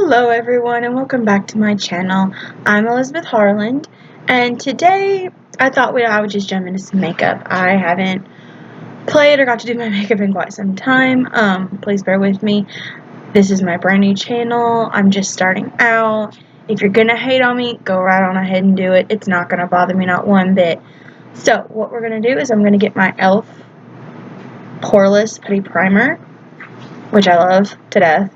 Hello everyone and welcome back to my channel. I'm Elizabeth Harland and today I thought I would just jump into some makeup. I haven't played or got to do my makeup in quite some time. Please bear with me. This is my brand new channel. I'm just starting out. If you're gonna hate on me, go right on ahead and do it. It's not gonna bother me not one bit. So what we're gonna do is I'm gonna get my e.l.f. Poreless Putty Primer, which I love to death,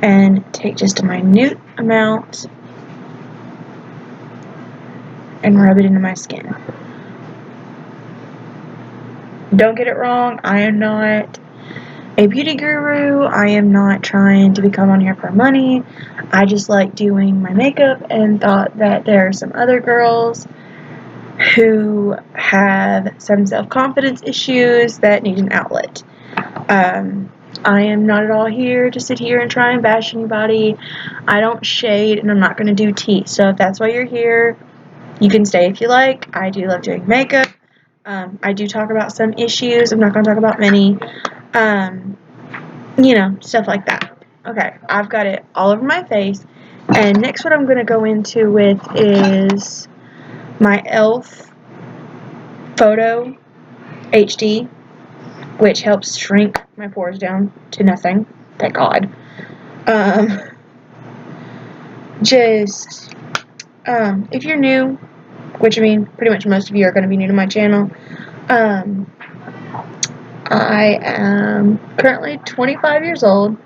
and take just a minute amount and rub it into my skin. Don't get it wrong, I am not a beauty guru. I am not trying to become on here for money. I just like doing my makeup and thought that there are some other girls who have some self-confidence issues that need an outlet. I am not at all here to sit here and try and bash anybody. I don't shade and I'm not going to do tea. So if that's why you're here, you can stay if you like. I do love doing makeup. I do talk about some issues. I'm not going to talk about many. You know, stuff like that. Okay, I've got it all over my face. And next what I'm going to go into with is my e.l.f. Photo HD, which helps shrink my pores down to nothing. Thank God. If you're new, which I mean, pretty much most of you are going to be new to my channel, I am currently 25 years old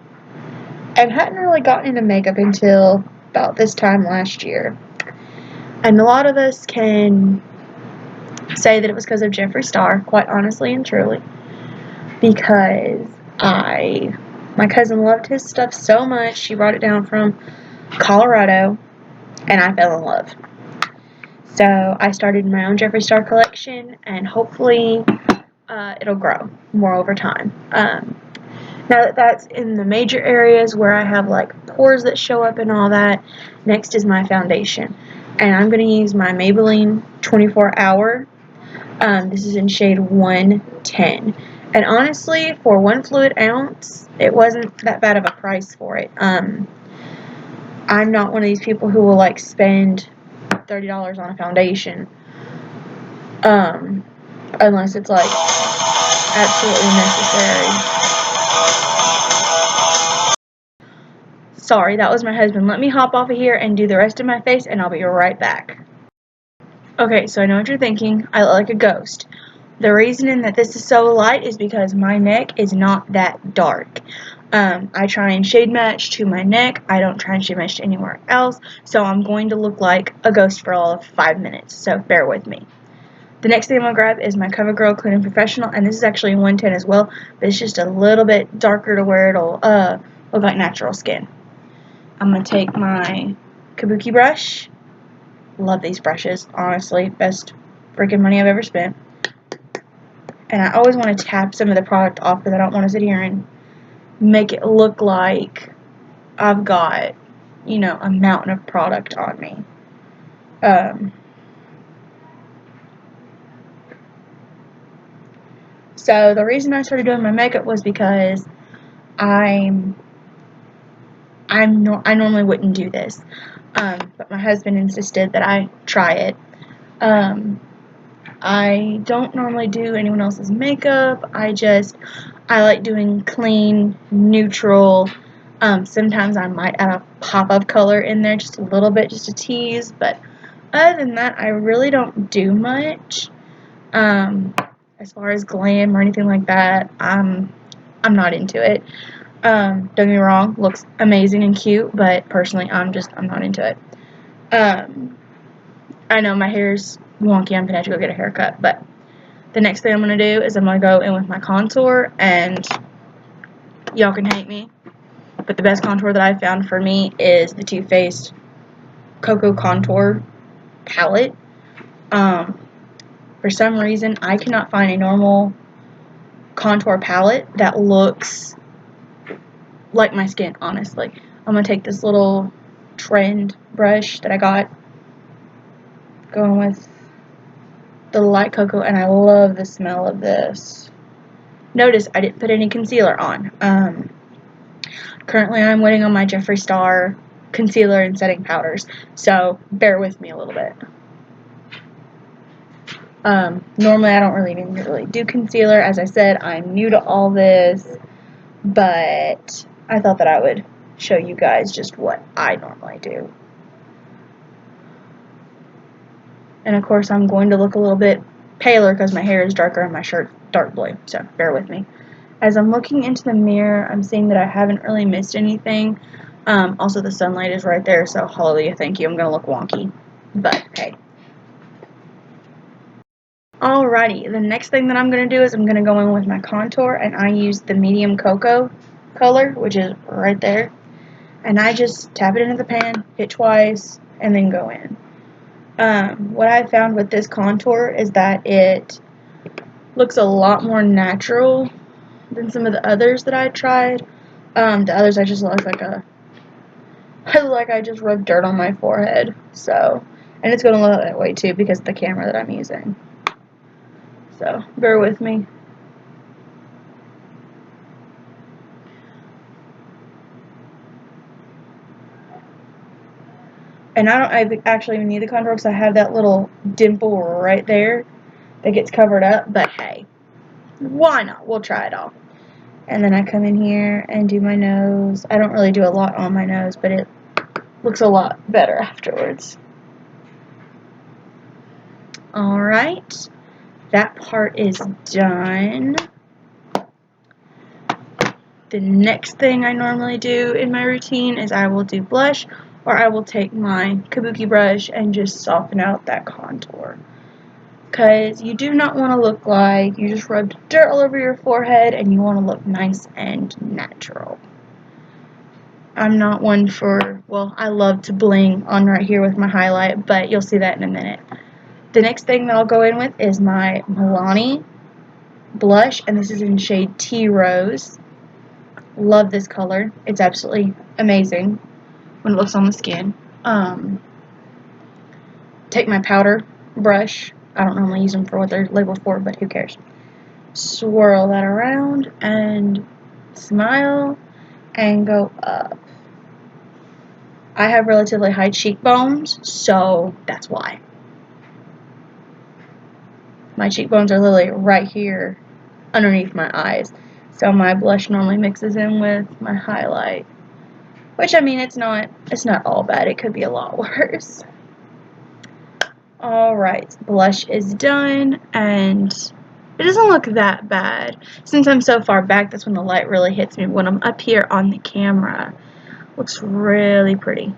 and hadn't really gotten into makeup until about this time last year. And a lot of us can say that it was because of Jeffree Star, quite honestly and truly, because my cousin loved his stuff so much, she brought it down from Colorado, and I fell in love. So I started my own Jeffree Star collection, and hopefully it'll grow more over time. Now that that's in the major areas where I have like pores that show up and all that, next is my foundation. And I'm going to use my Maybelline 24 Hour. This is in shade 110. And honestly, for 1 fluid ounce, it wasn't that bad of a price for it. I'm not one of these people who will like spend $30 on a foundation. Unless it's like absolutely necessary. Sorry, that was my husband. Let me hop off of here and do the rest of my face and I'll be right back. Okay, so I know what you're thinking. I look like a ghost. The reason that this is so light is because my neck is not that dark. I try and shade match to my neck. I don't try and shade match to anywhere else. So I'm going to look like a ghost for all of 5 minutes. So bear with me. The next thing I'm going to grab is my CoverGirl Clean and Professional. And this is actually 110 as well. But it's just a little bit darker to where it'll look like natural skin. I'm going to take my Kabuki brush. Love these brushes. Honestly, best freaking money I've ever spent. And I always want to tap some of the product off because I don't want to sit here and make it look like I've got, you know, a mountain of product on me. So the reason I started doing my makeup was because I normally wouldn't do this. But my husband insisted that I try it. I don't normally do anyone else's makeup. I like doing clean, neutral. Sometimes I might add a pop of color in there, just a little bit, just to tease. But other than that, I really don't do much. As far as glam or anything like that, I'm not into it. Don't get me wrong, looks amazing and cute, but personally, I'm not into it. I know my hair's wonky, I'm gonna have to go get a haircut, but the next thing I'm gonna do is I'm gonna go in with my contour, and y'all can hate me, but the best contour that I've found for me is the Too Faced Cocoa Contour palette. For some reason, I cannot find a normal contour palette that looks like my skin, honestly. I'm gonna take this little trend brush that I got, going with the light cocoa, and I love the smell of this. Notice I didn't put any concealer on. Currently, I'm waiting on my Jeffree Star concealer and setting powders, so bear with me a little bit. Normally, I don't really do concealer. As I said, I'm new to all this, but I thought that I would show you guys just what I normally do. And of course, I'm going to look a little bit paler because my hair is darker and my shirt's dark blue, so bear with me. As I'm looking into the mirror, I'm seeing that I haven't really missed anything. Also, the sunlight is right there, so hallelujah, thank you. I'm going to look wonky, but hey. Alrighty, the next thing that I'm going to do is I'm going to go in with my contour, and I use the medium cocoa color, which is right there. And I just tap it into the pan, hit twice, and then go in. What I found with this contour is that it looks a lot more natural than some of the others that I tried. The others I just look like I look like I just rubbed dirt on my forehead. So, and it's gonna look that way too because of the camera that I'm using. So, bear with me. And I actually even need the contour because I have that little dimple right there that gets covered up. But hey, why not? We'll try it all. And then I come in here and do my nose. I don't really do a lot on my nose, but it looks a lot better afterwards. Alright, that part is done. The next thing I normally do in my routine is I will do blush, or I will take my kabuki brush and just soften out that contour. Because you do not want to look like you just rubbed dirt all over your forehead, and you want to look nice and natural. I'm not one for, well, I love to bling on right here with my highlight, but you'll see that in a minute. The next thing that I'll go in with is my Milani blush, and this is in shade Tea Rose. Love this color. It's absolutely amazing when it looks on the skin. Take my powder brush. I don't normally use them for what they're labeled for, but who cares? Swirl that around and smile and go up. I have relatively high cheekbones, so that's why. My cheekbones are literally right here underneath my eyes. So my blush normally mixes in with my highlight. Which, I mean, it's not all bad. It could be a lot worse. Alright, blush is done, and it doesn't look that bad. Since I'm so far back, that's when the light really hits me. When I'm up here on the camera, it looks really pretty.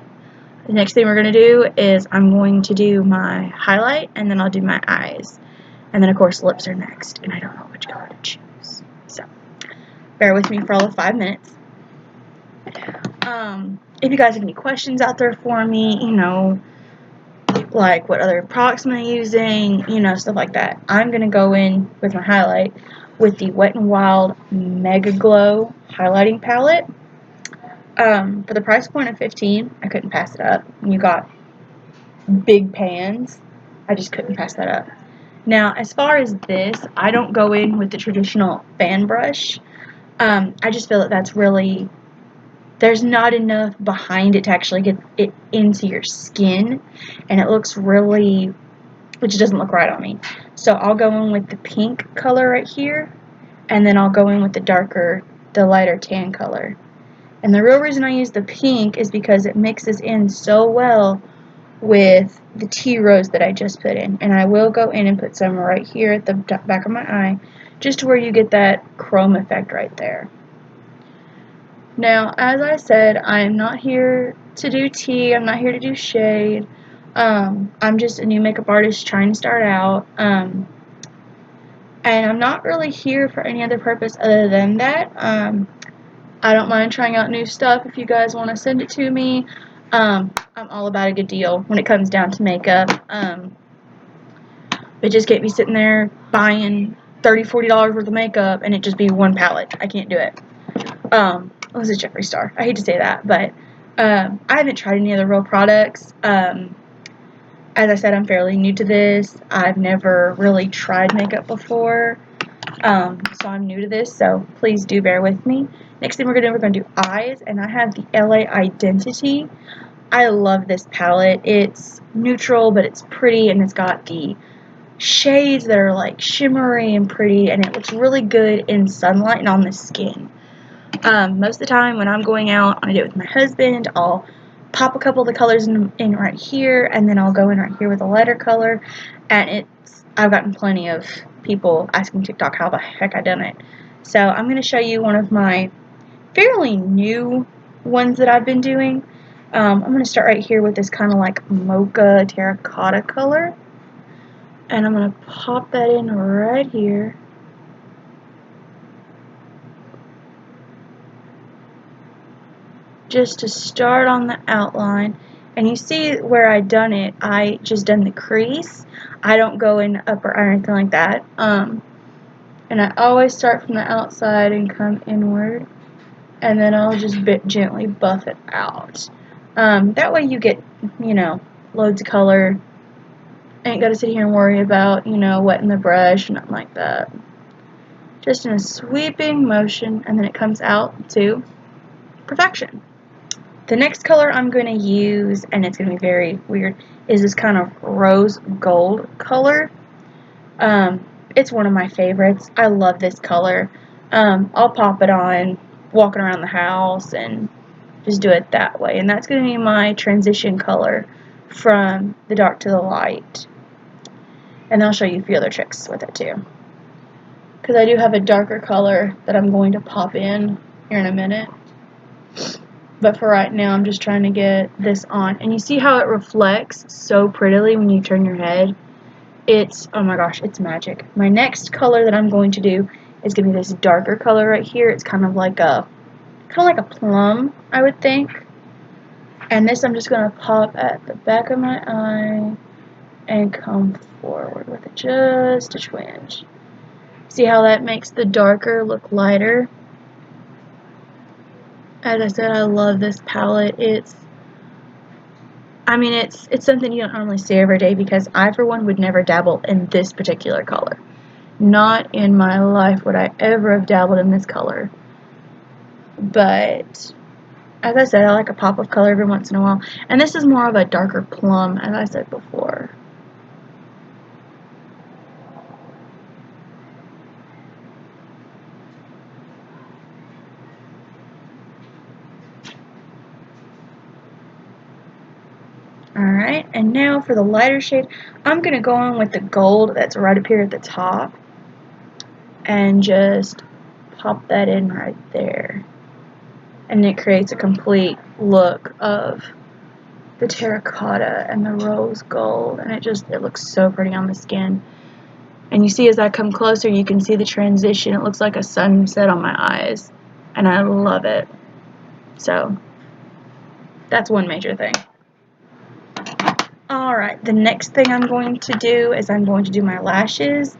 The next thing we're going to do is I'm going to do my highlight, and then I'll do my eyes. And then, of course, lips are next, and I don't know which color to choose. So, bear with me for all of 5 minutes. If you guys have any questions out there for me, you know, like what other products am I using, you know, stuff like that, I'm going to go in with my highlight with the Wet n Wild Mega Glow highlighting palette. For the price point of $15, I couldn't pass it up. You got big pans. I just couldn't pass that up. Now, as far as this, I don't go in with the traditional fan brush. I just feel that that's really, there's not enough behind it to actually get it into your skin, and it looks really, which doesn't look right on me. So I'll go in with the pink color right here, and then I'll go in with the lighter tan color. And the real reason I use the pink is because it mixes in so well with the tea rose that I just put in. And I will go in and put some right here at the back of my eye, just to where you get that chrome effect right there. Now, as I said, I am not here to do tea. I'm not here to do shade. I'm just a new makeup artist trying to start out. And I'm not really here for any other purpose other than that. I don't mind trying out new stuff if you guys want to send it to me. I'm all about a good deal when it comes down to makeup. But just can't be sitting there buying $30, $40 worth of makeup and it just be one palette. I can't do it. This is Jeffree Star. I hate to say that, but I haven't tried any other real products. As I said, I'm fairly new to this. I've never really tried makeup before. So I'm new to this, so please do bear with me. Next thing we're going to do eyes, and I have the LA Identity. I love this palette. It's neutral, but it's pretty, and it's got the shades that are like shimmery and pretty, and it looks really good in sunlight and on the skin. Most of the time when I'm going out on a date with my husband, I'll pop a couple of the colors in right here, and then I'll go in right here with a lighter color, and I've gotten plenty of people asking TikTok how the heck I done it. So I'm going to show you one of my fairly new ones that I've been doing. I'm going to start right here with this kind of like mocha terracotta color, and I'm going to pop that in right here. Just to start on the outline. And you see where I done it, I just done the crease. I don't go in upper or anything like that. And I always start from the outside and come inward, and then I'll just gently buff it out. That way you get, loads of color. Ain't gotta sit here and worry about, wetting the brush, nothing like that. Just in a sweeping motion, and then it comes out to perfection. The next color I'm going to use, and it's going to be very weird, is this kind of rose gold color. It's one of my favorites. I love this color. I'll pop it on walking around the house and just do it that way. And that's going to be my transition color from the dark to the light. And I'll show you a few other tricks with it too, because I do have a darker color that I'm going to pop in here in a minute. But for right now, I'm just trying to get this on. And you see how it reflects so prettily when you turn your head? Oh my gosh, it's magic. My next color that I'm going to do is going to be this darker color right here. It's kind of like a plum, I would think. And this I'm just going to pop at the back of my eye and come forward with it just a twinge. See how that makes the darker look lighter? As I said, I love this palette. It's something you don't normally see every day, because I, for one, would never dabble in this particular color. Not in my life would I ever have dabbled in this color. But, as I said, I like a pop of color every once in a while. And this is more of a darker plum, as I said before. Alright, and now for the lighter shade, I'm going to go in with the gold that's right up here at the top, and just pop that in right there. And it creates a complete look of the terracotta and the rose gold, and it looks so pretty on the skin. And you see, as I come closer, you can see the transition. It looks like a sunset on my eyes, and I love it. So that's one major thing. Alright, the next thing I'm going to do is I'm going to do my lashes,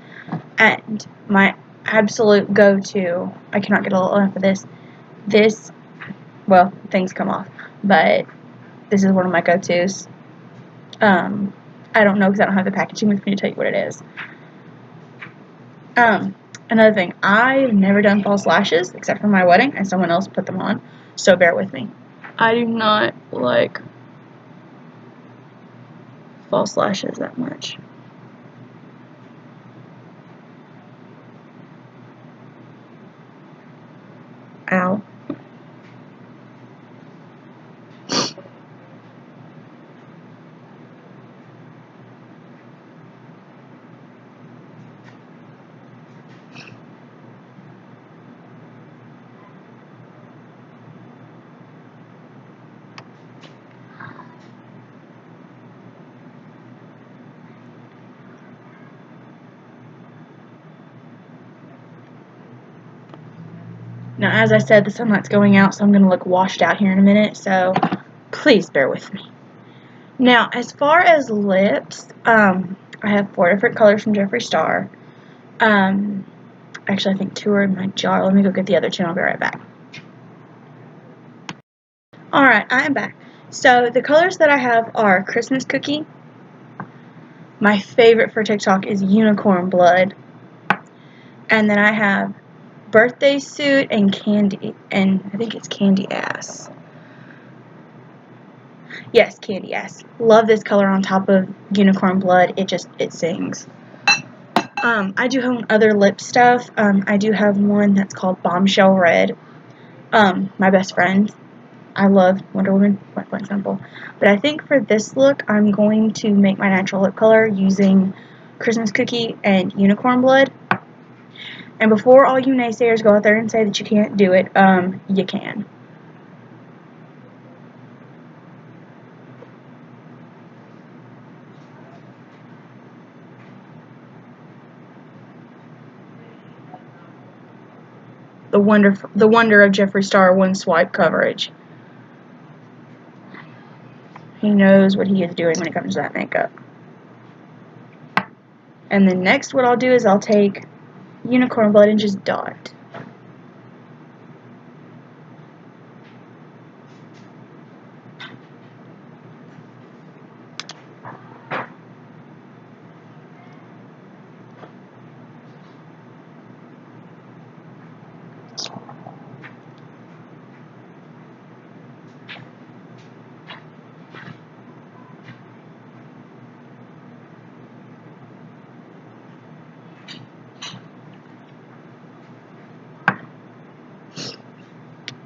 and my absolute go-to, I cannot get enough of this, well, things come off, but this is one of my go-tos. I don't know, because I don't have the packaging with me to tell you what it is. Another thing, I've never done false lashes except for my wedding, and someone else put them on, so bear with me. I do not like false lashes that much. Ow. Now, as I said, the sunlight's going out, so I'm going to look washed out here in a minute, so please bear with me. Now, as far as lips, I have 4 different colors from Jeffree Star. Actually, I think 2 are in my jar. Let me go get the other 2, and I'll be right back. Alright, I am back. So, the colors that I have are Christmas Cookie. My favorite for TikTok is Unicorn Blood. And then I have Birthday Suit and Candy, and I think it's Candy Ass. Yes, Candy Ass. Love this color on top of Unicorn Blood. It sings. I do have other lip stuff. I do have one that's called Bombshell Red. My best friend. I love Wonder Woman, point blank simple. But I think for this look, I'm going to make my natural lip color using Christmas Cookie and Unicorn Blood. And before all you naysayers go out there and say that you can't do it, you can. The wonder of Jeffree Star one swipe coverage. He knows what he is doing when it comes to that makeup. And then next what I'll do is I'll take Unicorn Blood and just dot.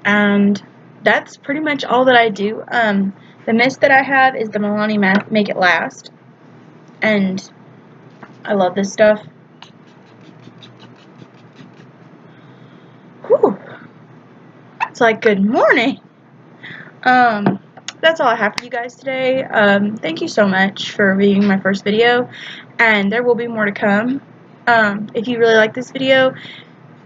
And that's pretty much all that I do. The mist that I have is the Milani Make It Last. And I love this stuff. Whew. It's like, good morning. That's all I have for you guys today. Thank you so much for viewing my first video. And there will be more to come. If you really like this video,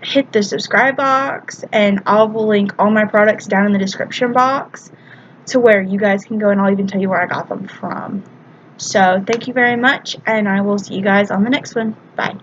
hit the subscribe box, and I'll link all my products down in the description box to where you guys can go, and I'll even tell you where I got them from. So thank you very much, and I will see you guys on the next one. Bye.